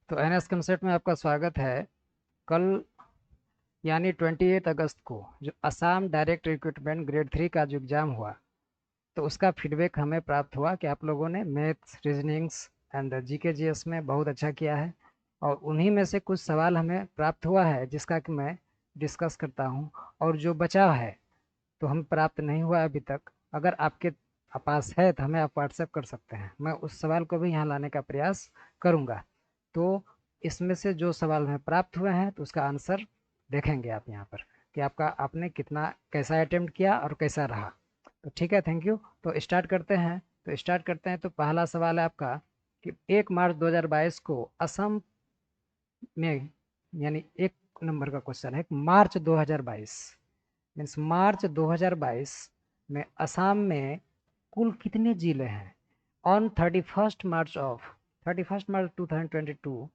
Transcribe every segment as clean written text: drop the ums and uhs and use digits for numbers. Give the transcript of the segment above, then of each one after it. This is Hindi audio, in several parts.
तो एनएस कंसेप्ट में आपका स्वागत है। कल यानी 28 अगस्त को जो असम डायरेक्ट रिक्रूटमेंट ग्रेड 3 का जो एग्ज़ाम हुआ, तो उसका फीडबैक हमें प्राप्त हुआ कि आप लोगों ने maths, reasonings and GK GS में बहुत अच्छा किया है। और उन्हीं में से कुछ सवाल हमें प्राप्त हुआ है जिसका कि मैं डिस्कस करता हूँ। और जो बचा है तो हम प्राप्त नहीं हुआ अभी तक। अगर आपके पास है तो हमें आप व्हाट्सएप कर सकते हैं, मैं उस सवाल को भी यहाँ लाने का प्रयास करूँगा। तो इसमें से जो सवाल हमें प्राप्त हुए हैं तो उसका आंसर देखेंगे आप यहाँ पर कि आपका आपने कितना कैसा अटेम्प्ट किया और कैसा रहा। तो ठीक है, थैंक यू। तो स्टार्ट करते हैं। तो पहला सवाल है आपका कि 1 मार्च 2022 को असम में, यानी एक नंबर का क्वेश्चन है, मार्च 2022 मीन्स मार्च 2022 में असम में कुल कितने जिले हैं? On 31st March 2022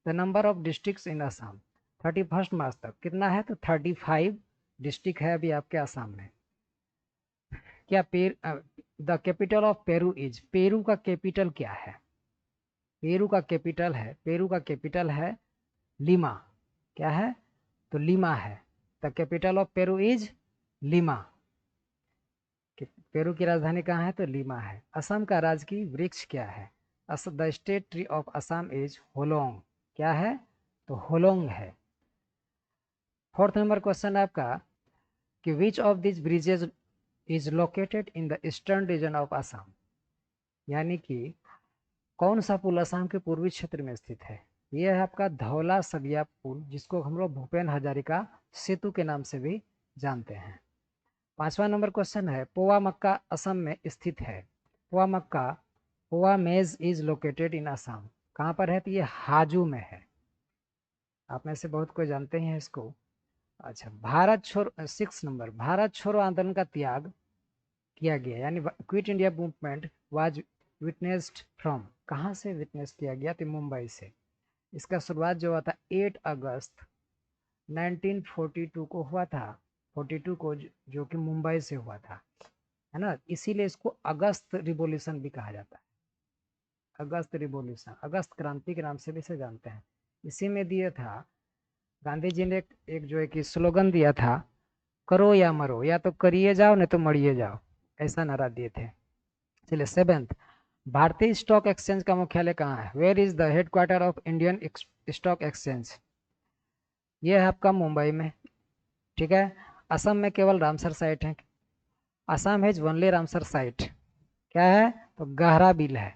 the number of districts in Assam. 31 मार्च तक कितना है? तो 35 डिस्ट्रिक्ट है अभी आपके असम में। क्या the capital of Peru is, Peru का कैपिटल क्या है? पेरू का कैपिटल है लीमा। क्या है? तो लीमा है। The capital of Peru is Lima. Peru की राजधानी कहाँ है? तो लीमा है। असम का राजकीय वृक्ष क्या है? The state tree of Assam is Hollong. क्या है? तो होलोंग है। फोर्थ नंबर क्वेश्चन है आपका कि विच of this bridges is located in the eastern region of Assam. यानी कि कौन सा पुल असम के पूर्वी क्षेत्र में स्थित है? यह है आपका धौला सगिया पुल, जिसको हम लोग भूपेन हजारिका सेतु के नाम से भी जानते हैं। पांचवा नंबर क्वेश्चन है पोवा मक्का असम में स्थित है। पोवा मक्का, पोवा मेज इज लोकेटेड इन असम। कहाँ पर है? तो ये हाजू में है। आप में से बहुत कोई जानते हैं इसको। अच्छा, भारत छोड़ो, 6 नंबर, भारत छोड़ो आंदोलन का त्याग किया गया, यानी quit India movement was witnessed from. कहाँ से विटनेस किया गया? तो मुंबई से। इसका शुरुआत जो हुआ था 8 अगस्त 1942 को हुआ था। 42 को, जो कि मुंबई से हुआ था, है ना। इसीलिए इसको अगस्त रिवॉल्यूशन भी कहा जाता है। अगस्त रिवॉल्यूशन, अगस्त क्रांति के नाम से भी इसे जानते हैं। इसी में दिया था गांधी जी ने एक जो है कि स्लोगन दिया था, करो या मरो, या तो करिए जाओ नहीं तो मरिए जाओ, ऐसा नारा दिए थे। चलिए, सेवेंथ, भारतीय स्टॉक एक्सचेंज का मुख्यालय कहाँ है? Where is the headquarter of Indian stock exchange? ये है आपका मुंबई में। ठीक है। असम में केवल रामसर साइट है। Assam has only Ramsar site. क्या है? तो गहरा बिल है।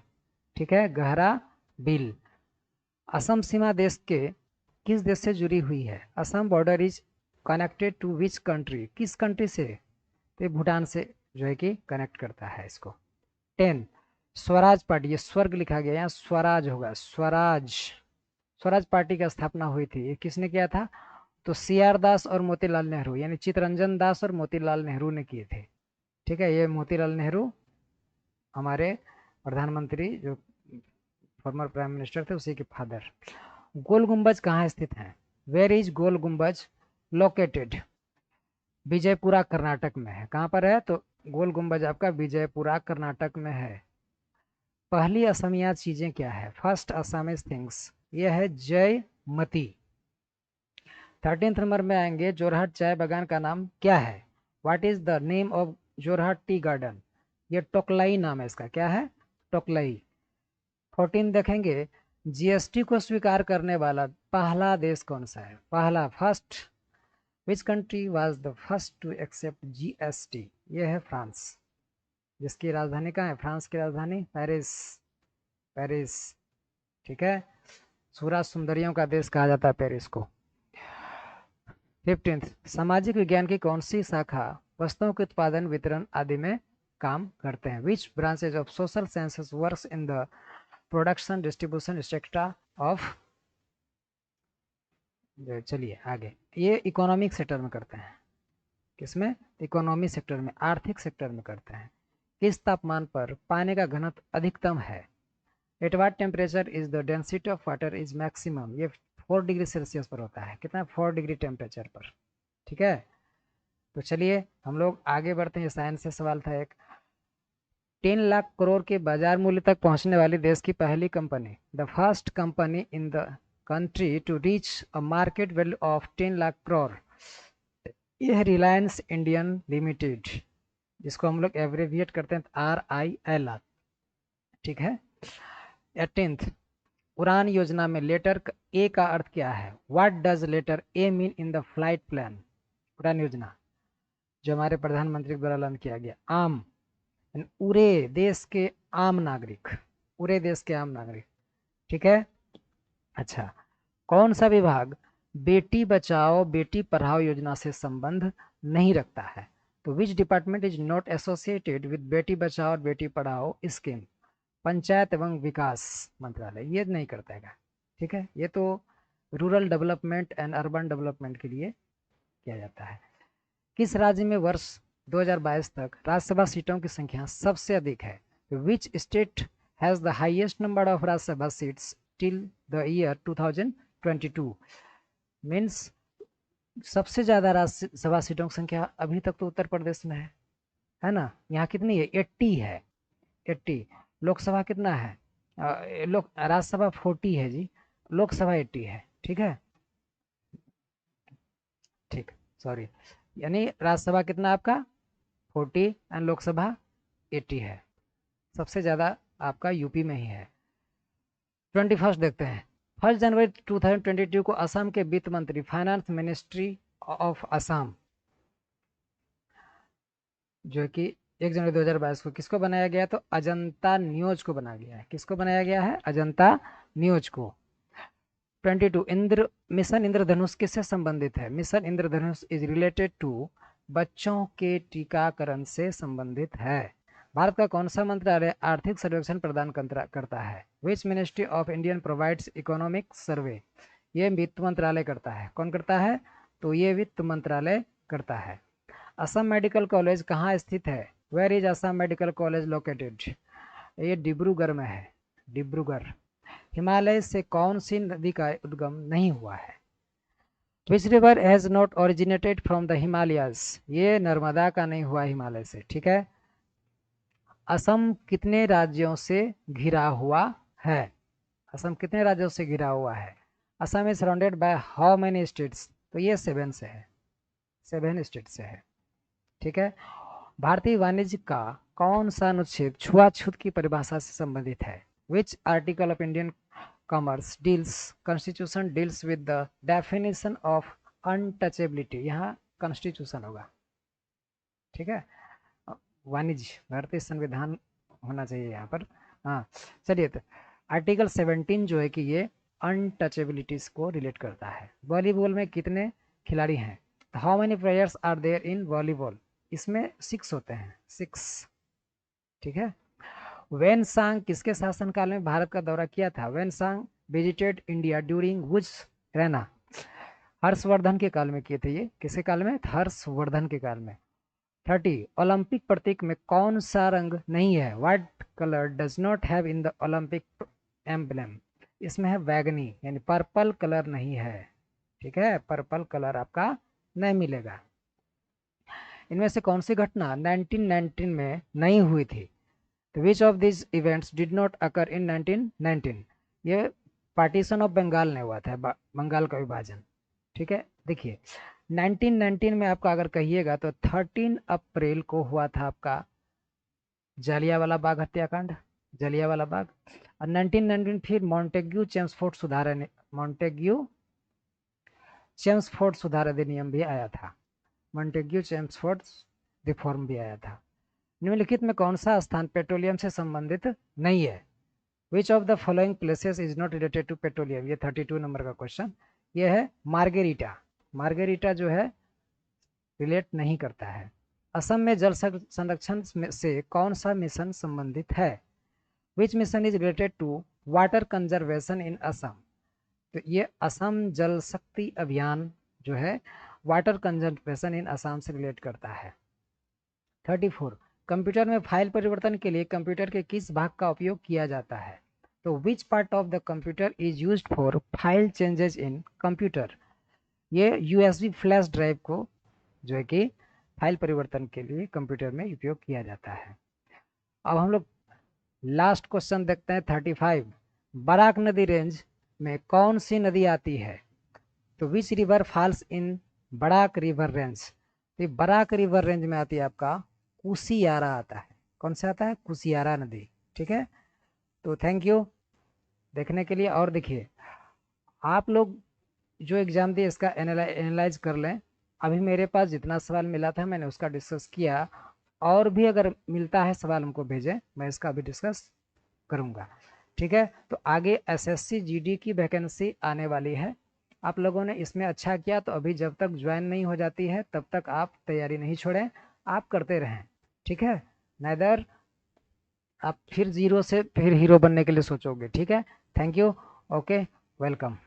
ठीक है, गहरा बिल। असम सीमा देश के किस देश से जुड़ी हुई है? Assam border is connected to which country? किस कंट्री से? तो भूटान से जो है कि कनेक्ट करता है इसको। 10, स्वराज पार्टी, ये स्वर्ग लिखा गया, यहाँ स्वराज होगा, स्वराज। स्वराज पार्टी की स्थापना हुई थी, ये किसने किया था? तो सी आर दास और मोतीलाल नेहरू, यानी चित्तरंजन दास और मोतीलाल नेहरू ने किए थे। ठीक है, ये मोतीलाल नेहरू हमारे प्रधानमंत्री, जो फॉर्मर प्राइम मिनिस्टर थे, उसी के फादर। गोल गुंबज कहाँ स्थित है? वेयर इज गोल गुंबज लोकेटेड? विजयपुरा कर्नाटक में है। कहाँ पर है? तो गोल गुंबज आपका विजयपुरा कर्नाटक में है। पहली असमिया चीजें क्या है? फर्स्ट असमिज थिंग्स, ये है जयमती। 13th नंबर में आएंगे, जोरहाट चाय बागान का नाम क्या है? What is the name of Jorhat tea garden? ये टोकलाई नाम है इसका। क्या है? टोकलाई। 14 देखेंगे, जीएसटी को स्वीकार करने वाला पहला देश कौन सा है? पहला, first, which country was the first to accept GST? ये है फ्रांस। जिसकी राजधानी कहाँ है? फ्रांस की राजधानी पेरिस। पेरिस। ठीक है, सूरज सुंदरियों का देश कहा जाता है पेरिस को। 15th, सामाजिक विज्ञान की कौन सी शाखा वस्तुओं के उत्पादन, वितरण आदि में काम करते हैं? Which branches of social sciences works in the production, distribution, etcetera of. चलिए आगे, ये इकोनॉमिक सेक्टर में करते हैं। किसमें? इकोनॉमी सेक्टर में, आर्थिक सेक्टर में करते हैं। किस तापमान पर पानी का घनत्व अधिकतम है? At what temperature is the density of water is maximum? ये 4 डिग्री सेल्सियस पर होता है। कितना? 4 डिग्री टेम्परेचर पर। ठीक है, तो चलिए हम लोग आगे बढ़ते हैं। साइंस से सवाल था एक, 10 लाख करोड़ के बाजार मूल्य तक पहुंचने वाली देश की पहली company, the first company in the country to reach a market value of 10 lakh crore. ये है रिलायंस इंडियन लिमिटेड, जिसको हम लोग एब्रिविएट करते हैं RIL, ठीक है। 18th, उड़ान योजना में लेटर ए का अर्थ क्या है? What does letter A mean in the flight plan? उड़ान योजना जो हमारे प्रधानमंत्री द्वारा लॉन्च किया गया, आम पूरे देश के आम नागरिक, पूरे देश के आम नागरिक, ठीक है। अच्छा, कौन सा विभाग बेटी बचाओ बेटी पढ़ाओ योजना से संबंध नहीं रखता है? तो which department is not associated with Beti Bachao और बेटी पढ़ाओ स्कीम? पंचायत एवं विकास मंत्रालय ये नहीं करता है, ठीक है। ये तो rural development and urban development के लिए किया जाता है। किस राज्य में वर्ष 2022 तक राज्यसभा सीटों की संख्या सबसे अधिक है? Which state has the highest number of Rajya Sabha seats till the year 2022? Means सबसे ज्यादा राज्यसभा सीटों की संख्या अभी तक तो उत्तर प्रदेश में है ना। यहाँ कितनी है? 80 है, 80। लोकसभा कितना है? राज्यसभा 40 है जी, लोकसभा 80 है, ठीक है, ठीक, सॉरी। यानी राज्यसभा कितना आपका 40 एंड लोकसभा 80 है। सबसे ज्यादा आपका यूपी में ही है। 21 देखते हैं। 1 जनवरी 2022 को असम के वित्त मंत्री, फाइनेंस मिनिस्ट्री ऑफ असम, जो कि 1 जनवरी 2022 को किसको बनाया गया? तो अजंता न्यूज को बनाया गया है। किसको बनाया गया है? अजंता न्यूज को। 22 मिशन इंद्रधनुष किससे संबंधित है? Mission Indradhanush is related to बच्चों के टीकाकरण से संबंधित है। भारत का कौन सा मंत्रालय आर्थिक सर्वेक्षण प्रदान करता है? Which ministry of Indian provides economic survey? ये वित्त मंत्रालय करता है। कौन करता है? तो ये वित्त मंत्रालय करता है। असम मेडिकल कॉलेज कहाँ स्थित है? Where is Assam medical college located? ये डिब्रूगढ़ में है, डिब्रूगढ़। हिमालय से कौन सी नदी का उद्गम नहीं हुआ है? Which river has not originated from the Himalayas? ये नर्मदा का नहीं हुआ हिमालय से, ठीक है। असम कितने राज्यों से घिरा हुआ है? असम कितने राज्यों से घिरा हुआ है? Assam is surrounded by how many states? तो ये 7 से है, 7 स्टेट से है, ठीक है। भारतीय वाणिज्य का कौन सा अनुच्छेद छुआछूत की परिभाषा से संबंधित है? Which article of Indian commerce deals constitution deals with the definition of untouchability? यहाँ कॉन्स्टिट्यूशन होगा, ठीक है। वाणिज्य भारतीय संविधान होना चाहिए यहाँ पर। हाँ, चलिए, तो आर्टिकल 17 जो है कि ये अनटचेबिलिटीज को रिलेट करता है। वॉलीबॉल में कितने खिलाड़ी हैं? How many players are there in volleyball? इसमें 6 होते हैं, 6, ठीक है। वेन सांग किसके शासनकाल में भारत का दौरा किया था? Hiuen Tsang visited India during which रहना? हर्षवर्धन के काल में किए थे। ये किसके काल में? हर्षवर्धन के काल में। 30 ओलंपिक प्रतीक में कौन सा रंग नहीं है? What colour does not have in the Olympic emblem? इसमें है बैगनी, यानी पर्पल कलर नहीं है, ठीक है, पर्पल कलर आपका नहीं मिलेगा। इनमें से कौन सी घटना 1919 में नहीं हुई थी? तो which of this events did not occur in 1919? ये पार्टीशन ऑफ बंगाल ने हुआ था, बंगाल का विभाजन, ठीक है। देखिए 1919 में आपका अगर कहिएगा तो 13 अप्रैल को हुआ था आपका जलियांवाला बाग हत्याकांड, जलियांवाला बाग। और 1919 फिर मॉन्टेग्यू चेम्सफोर्ड सुधार अधिनियम भी आया था, मॉन्टेग्यू चेम्सफोर्ड रिफॉर्म भी आया था। निम्नलिखित में कौन सा स्थान पेट्रोलियम से संबंधित नहीं है? Which of the following places is not related to petroleum? ये 32 नंबर का क्वेश्चन। ये है मार्गेरिटा, मार्गेरिटा जो है रिलेट नहीं करता है। असम में जल संरक्षण से कौन सा मिशन संबंधित है? Which mission is related to water conservation in Assam? तो ये असम जल शक्ति अभियान जो है वाटर कंजर्वेशन इन असम से रिलेट करता है। 34 कंप्यूटर में फाइल परिवर्तन के लिए कंप्यूटर के किस भाग का उपयोग किया जाता है? तो which part of the computer is used for file changes in computer? ये यूएसबी फ्लैश ड्राइव को जो है कि फाइल परिवर्तन के लिए कंप्यूटर में उपयोग किया जाता है। अब हम लोग लास्ट क्वेश्चन देखते हैं 35। बराक नदी रेंज में कौन सी नदी आती है? तो which river falls in Barak river range? तो बराक रिवर रेंज में आती है आपका कुसियारा आता है। कौन सा आता है? कुसियारा नदी। ठीक है, तो थैंक यू देखने के लिए। और देखिए, आप लोग जो एग्जाम दिए इसका एनालाइज कर लें। अभी मेरे पास जितना सवाल मिला था मैंने उसका डिस्कस किया, और भी अगर मिलता है सवाल हमको भेजें, मैं इसका अभी डिस्कस करूंगा। ठीक है, तो आगे एसएससी जीडी की वैकेंसी आने वाली है। आप लोगों ने इसमें अच्छा किया, तो अभी जब तक ज्वाइन नहीं हो जाती है तब तक आप तैयारी नहीं छोड़ें, आप करते रहें। ठीक है, नैदर आप फिर जीरो से फिर हीरो बनने के लिए सोचोगे। ठीक है, थैंक यू, ओके, वेलकम।